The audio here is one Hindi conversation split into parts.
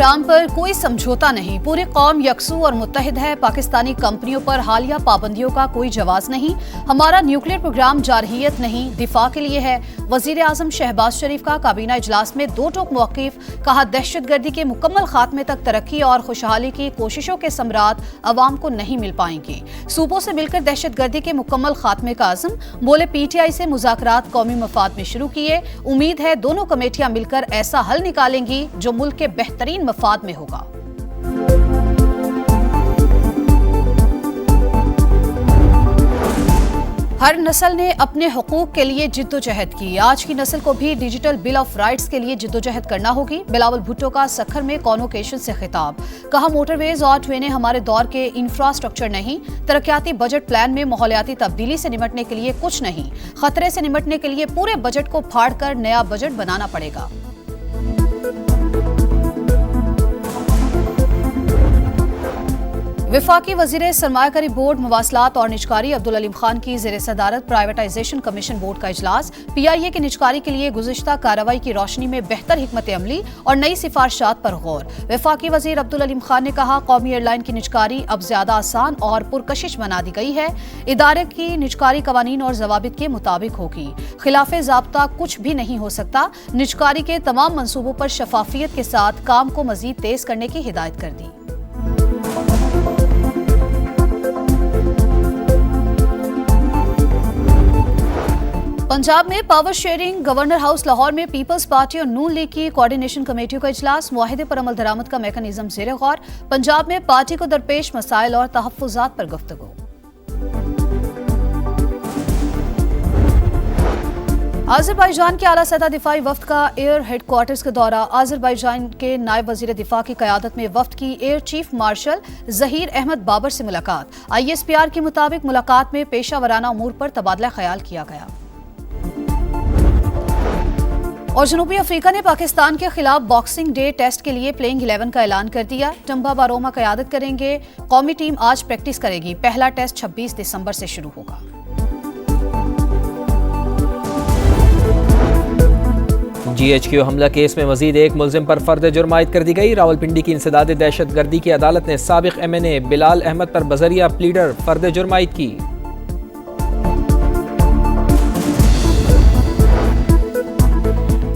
प्रोग्राम पर कोई समझौता नहीं, पूरी कौम यकसू और मुत्तहिद है। पाकिस्तानी कंपनियों पर हालिया पाबंदियों का कोई जवाब नहीं। हमारा न्यूक्लियर प्रोग्राम जारहियत नहीं, दिफा के लिए है। वजीर आजम शहबाज शरीफ का काबीना इजलास में दो टोक मौक़िफ, कहा दहशतगर्दी के मुकम्मल खात्मे तक तरक्की और खुशहाली की कोशिशों के समरात अवाम को नहीं मिल पाएंगे। सूबों से मिलकर दहशतगर्दी के मुकम्मल खात्मे का आज़म, बोले PTI से मुज़ाकरात कौमी मफाद में शुरू किए। उम्मीद है दोनों कमेटियां मिलकर ऐसा हल निकालेंगी जो मुल्क के बेहतरीन मफाद में होगा। हर नस्ल ने अपने हुकूक के लिए जिद्दोजहद की। आज की नस्ल को भी डिजिटल बिल ऑफ राइट्स के लिए जिद्दोजहद करना होगी। बिलावल भुट्टो का सखर में कॉन्वोकेशन से खिताब, कहा मोटरवेज और ट्रेनें हमारे दौर के इंफ्रास्ट्रक्चर नहीं। तरक्याती बजट प्लान में माहौलियाती तब्दीली से निपटने के लिए कुछ नहीं। खतरे से निपटने के लिए पूरे बजट को फाड़कर नया बजट बनाना पड़ेगा। विफाकी वजीर सरमायाकारी बोर्ड, मवासलात और निजकारी अब्दुल अलीम खान की ज़ेर सदारत प्राइवेटाइजेशन कमीशन बोर्ड का इजलास। PIA की निजकारी के लिए गुज़िश्ता कार्रवाई की रोशनी में बेहतर हिकमत अमली और नई सिफारिशात पर गौर। विफाकी वजीर अब्दुल अलीम खान ने कहा कौमी एयरलाइन की निजकारी अब ज्यादा आसान और पुरकशिश बना दी गई है। इदारे की निजकारी कवानीन और जवाबित के मुताबिक होगी। खिलाफ ज़ाब्ता कुछ भी नहीं हो सकता। निजकारी के तमाम मंसूबों पर शफाफियत के साथ काम को मजीद तेज करने की हिदायत कर दी। पंजाब में power sharing, governor house Lahore में पीपल्स पार्टी और नून लीग की कोऑर्डिनेशन कमेटियों का इजलास। मुआहिदे पर अमल दरामद का मैकेनिज्म ज़ेर गौर। पंजाब में पार्टी को दरपेश मसाइल और तहफ़्फ़ुज़ात पर गुफ्तगू। आज़रबाईजान के आला सतह दिफाई वफ्द का एयर हेडक्वार्टर्स का दौरा। आज़रबाईजान के नायब वज़ीर दिफा की क़यादत में वफ्द की air chief marshal Zaheer Ahmed Babar से मुलाकात। ISPR के मुताबिक मुलाकात में पेशा वराना अमूर पर तबादला ख्याल किया गया। और जनूबी अफ्रीका ने पाकिस्तान के खिलाफ बॉक्सिंग डे टेस्ट के लिए प्लेइंग 11 का ऐलान कर दिया। टम्बा बारोमा क़यादत करेंगे। कौमी टीम आज प्रैक्टिस करेगी। पहला टेस्ट 26 दिसंबर से शुरू होगा। GHQ हमला केस में मजीद एक मुलजिम पर फर्द जुर्म आयद कर दी गई। रावलपिंडी की इंसदाद दहशतगर्दी की अदालत ने साबिक MNA बिलाल अहमद पर बजरिया प्लीडर फर्द जुर्म आयद की।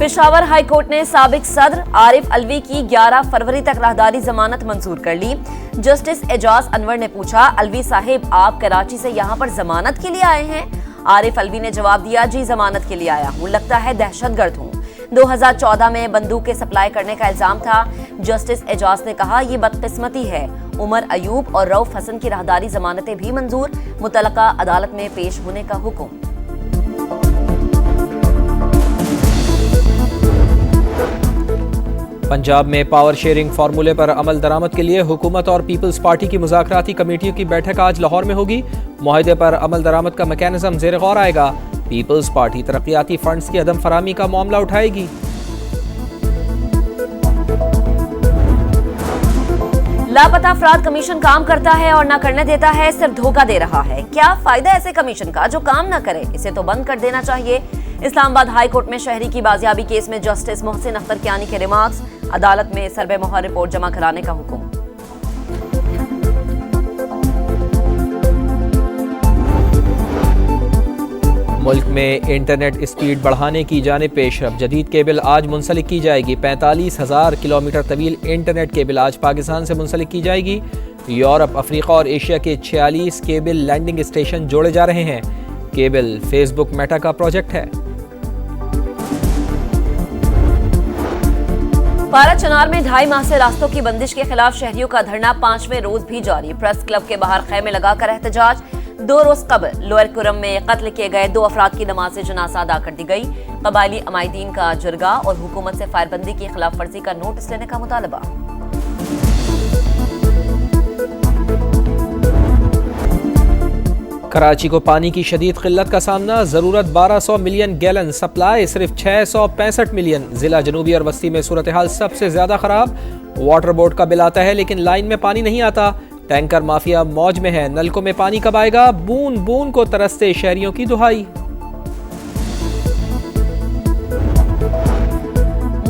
पेशावर हाई कोर्ट ने साबिक सदर आरिफ अलवी की 11 फरवरी तक राहदारी जमानत मंजूर कर ली। जस्टिस एजाज अनवर ने पूछा, अलवी साहिब आप कराची से यहाँ पर जमानत के लिए आए हैं? आरिफ अलवी ने जवाब दिया, जी जमानत के लिए आया हूँ, लगता है दहशतगर्द हूँ। 2014 में बंदूकें सप्लाई करने का इल्जाम था। जस्टिस एजाज ने कहा, ये बदकिस्मती है। उमर अयूब और रऊफ हसन की राहदारी जमानतें भी मंजूर। मुतलका अदालत में पेश होने का हुक्म। पंजाब में पावर शेयरिंग फार्मूले पर अमल दरामद के लिए हुकूमत और पीपल्स पार्टी की मुज़ाकराती कमेटियों की बैठक आज लाहौर में होगी। मुआहिदे पर अमल दरामद का मैकेनिज्म ज़ेर गौर आएगा। पीपल्स पार्टी तरक्याती फंड्स की अदम फरामी का मामला उठाएगी। लापता अफराद कमीशन काम करता है और न करने देता है, सिर्फ धोखा दे रहा है। क्या फायदा ऐसे कमीशन का जो काम न करे? इसे तो बंद कर देना चाहिए। इस्लामाबाद हाई कोर्ट में शहरी की बाजियाबी केस में जस्टिस मोहसिन अख्तर कियानी के रिमार्क्स। अदालत में सर्वे मोहर रिपोर्ट जमा कराने का हुक्म। मुल्क में इंटरनेट स्पीड बढ़ाने की जानिब पेशरफ। जदीद केबल आज मुंसलिक की जाएगी। 45,000 किलोमीटर तवील इंटरनेट केबल आज पाकिस्तान से मुंसलिक की जाएगी। यूरोप, अफ्रीका और एशिया के 46 केबल लैंडिंग स्टेशन जोड़े जा रहे हैं। केबल फेसबुक मेटा का प्रोजेक्ट है। पारा चनार में 2.5 माह से रास्तों की बंदिश के खिलाफ शहरियों का धरना 5वें रोज भी जारी। प्रेस क्लब के बाहर खैमे लगाकर एहतजाज। 2 रोज कबल लोअर कुरम में कत्ल किए गए 2 अफराद की नमाज जनाजा अदा कर दी गई। कबायली अमायदीन का जुर्गा और हुकूमत से फायरबंदी की खिलाफ वर्जी का नोटिस लेने का मुतालबा। कराची को पानी की शदीद किल्लत का सामना। जरूरत 1200 मिलियन गैलन, सप्लाई सिर्फ 665 मिलियन। जिला जनूबी और वस्ती में सूरत हाल सबसे ज्यादा खराब। वाटर बोर्ड का बिल आता है लेकिन लाइन में पानी नहीं आता। टैंकर माफिया मौज में है। नलकों में पानी कब आएगा? बूंद बूंद को तरसते शहरियों की दुहाई।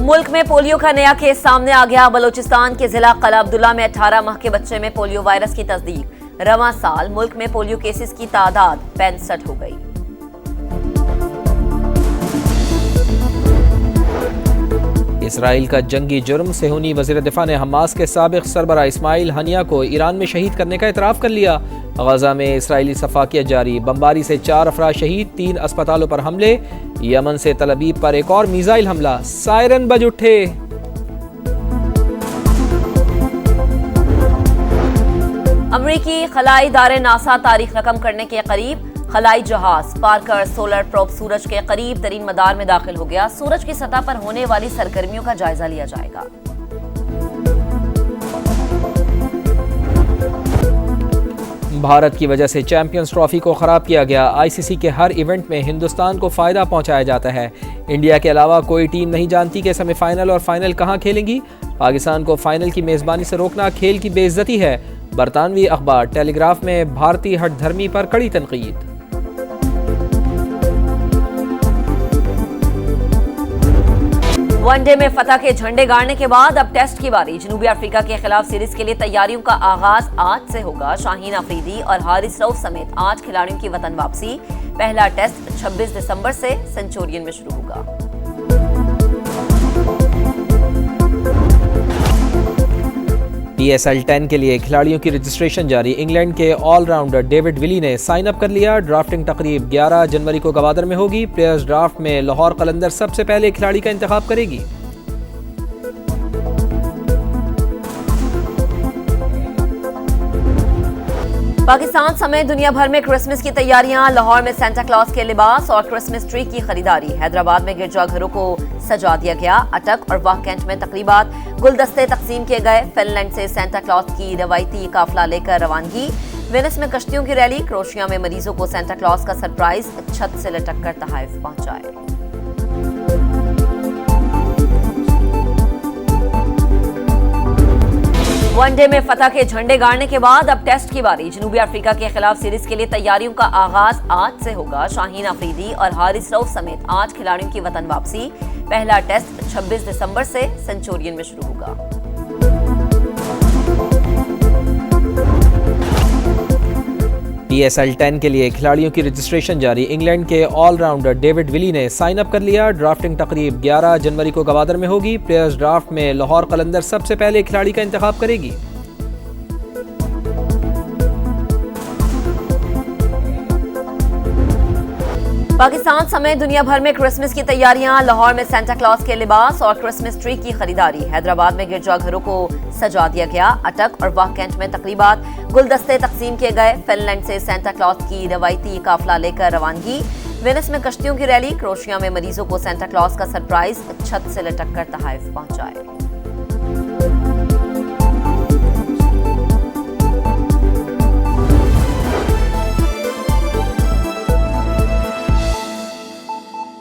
मुल्क में पोलियो का नया केस सामने आ गया। बलूचिस्तान के जिला कला अब्दुल्ला में 18 माह के बच्चे में पोलियो वायरस की तस्दीक। रवां साल मुल्क में पोलियो केसेस की तादाद 65 हो गई। इसराइल का जंगी जुर्म। सेहूनी वज़ीर दिफा ने हमास के साबिक सरबरा इस्माइल हनिया को ईरान में शहीद करने का इतराफ़ कर लिया। गजा में इसराइली सफाकियत जारी। बमबारी से 4 अफराद शहीद, 3 अस्पतालों पर हमले। यमन से तल अबीब पर एक और मीज़ाइल हमला। सायरन बज उठे। अमरीकी खलाई इदारे नासा तारीख रकम करने के करीब। खलाई जहाज पार्कर सोलर प्रोब सूरज के करीब तरीन मदार में दाखिल हो गया। सूरज की सतह पर होने वाली सरगर्मियों का जायजा लिया जाएगा। भारत की वजह से चैंपियंस ट्रॉफी को खराब किया गया। आईसीसी के हर इवेंट में हिंदुस्तान को फायदा पहुंचाया जाता है। इंडिया के अलावा कोई टीम नहीं जानती कि सेमीफाइनल और फाइनल कहां खेलेंगी। पाकिस्तान को फाइनल की मेजबानी से रोकना खेल की बेइज्जती है। बरतानवी अखबार टेलीग्राफ में भारतीय हठधर्मी पर कड़ी तनकीद। वनडे में फतह के झंडे गाड़ने के बाद अब टेस्ट की बारी। जनूबी अफ्रीका के खिलाफ सीरीज के लिए तैयारियों का आगाज आज से होगा। शाहीन अफरीदी और हारिस रऊफ समेत 8 खिलाड़ियों की वतन वापसी। पहला टेस्ट 26 दिसंबर से सेंचुरियन में शुरू होगा। PSL 10 के लिए खिलाड़ियों की रजिस्ट्रेशन जारी। इंग्लैंड के ऑलराउंडर डेविड विली ने साइन अप कर लिया। ड्राफ्टिंग तकरीब 11 जनवरी को गवादर में होगी। प्लेयर्स ड्राफ्ट में लाहौर कलंदर सबसे पहले खिलाड़ी का इंतखाब करेगी। पाकिस्तान समेत दुनिया भर में क्रिसमस की तैयारियां। लाहौर में सेंटा क्लॉज के लिबास और क्रिसमस ट्री की खरीदारी। हैदराबाद में गिरजाघरों को सजा दिया गया। अटक और वाह कैंट में तकरीबात। गुलदस्ते तकसीम किए गए। फिनलैंड से सेंटा क्लॉज की रवायती काफिला लेकर रवानगी। वेनिस में कश्तियों की रैली। क्रोशिया में मरीजों को सेंटा क्लॉज का सरप्राइज। छत से लटक कर तोहफे पहुंचाए। वनडे में फतह के झंडे गाड़ने के बाद अब टेस्ट की बारी। जनूबी अफ्रीका के खिलाफ सीरीज के लिए तैयारियों का आगाज आज से होगा। शाहीन अफरीदी और हारिस रऊफ समेत 8 खिलाड़ियों की वतन वापसी। पहला टेस्ट 26 दिसंबर से सेंचुरियन में शुरू होगा। PSL 10 के लिए खिलाड़ियों की रजिस्ट्रेशन जारी। इंग्लैंड के ऑलराउंडर डेविड विली ने साइन अप कर लिया। ड्राफ्टिंग तकरीब 11 जनवरी को गवादर में होगी। प्लेयर्स ड्राफ्ट में लाहौर कलंदर सबसे पहले खिलाड़ी का इंतखाब करेगी। पाकिस्तान समेत दुनिया भर में क्रिसमस की तैयारियां। लाहौर में सेंटा क्लॉज के लिबास और क्रिसमस ट्री की खरीदारी। हैदराबाद में गिरजाघरों को सजा दिया गया। अटक और वाह कैंट में तकरीबात। गुलदस्ते तकसीम किए गए। फिनलैंड से सेंटा क्लॉज की रवायती काफिला लेकर रवानगी। वेनिस में कश्तियों की रैली। क्रोशिया में मरीजों को सेंटा क्लॉज का सरप्राइज। छत से लटक कर तोहफे पहुंचाए।